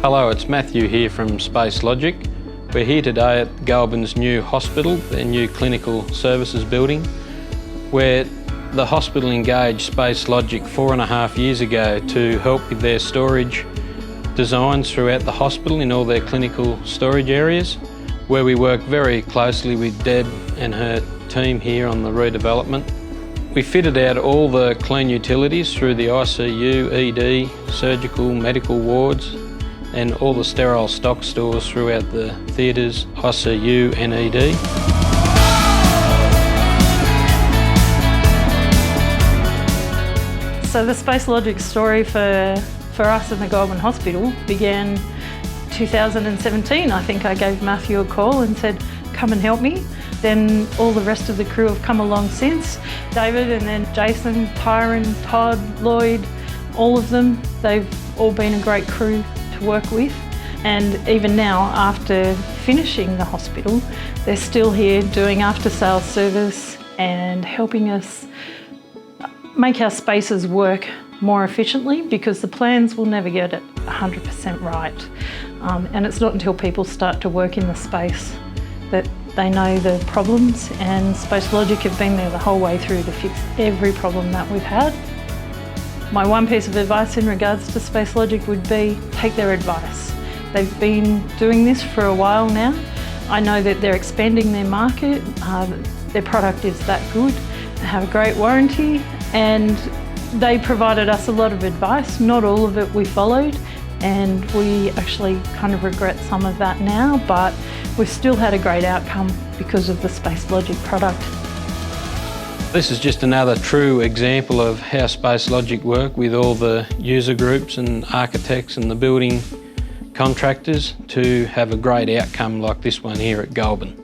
Hello, it's Matthew here from SpaceLogic. We're here today at Goulburn's new hospital, their new clinical services building, where the hospital engaged SpaceLogic 4.5 years ago to help with their storage designs throughout the hospital in all their clinical storage areas, where we work very closely with Deb and her team here on the redevelopment. We fitted out all the clean utilities through the ICU, ED, surgical, medical wards, and all the sterile stock stores throughout the theatres, ICU and ED. So the SpaceLogic story for us in the Goulburn Hospital began 2017. I think I gave Matthew a call and said, come and help me. Then all the rest of the crew have come along since. David and then Jason, Tyron, Todd, Lloyd, all of them. They've all been a great crew to work with. And even now, after finishing the hospital, they're still here doing after-sales service and helping us make our spaces work more efficiently, because the plans will never get it 100% right. And it's not until people start to work in the space that they know the problems, and SpaceLogic have been there the whole way through to fix every problem that we've had. My one piece of advice in regards to SpaceLogic would be take their advice. They've been doing this for a while now. I know that they're expanding their market. Their product is that good. They have a great warranty, and they provided us a lot of advice. Not all of it we followed, and we actually kind of regret some of that now, but we've still had a great outcome because of the SpaceLogic product. This is just another true example of how SpaceLogic work with all the user groups and architects and the building contractors to have a great outcome like this one here at Goulburn.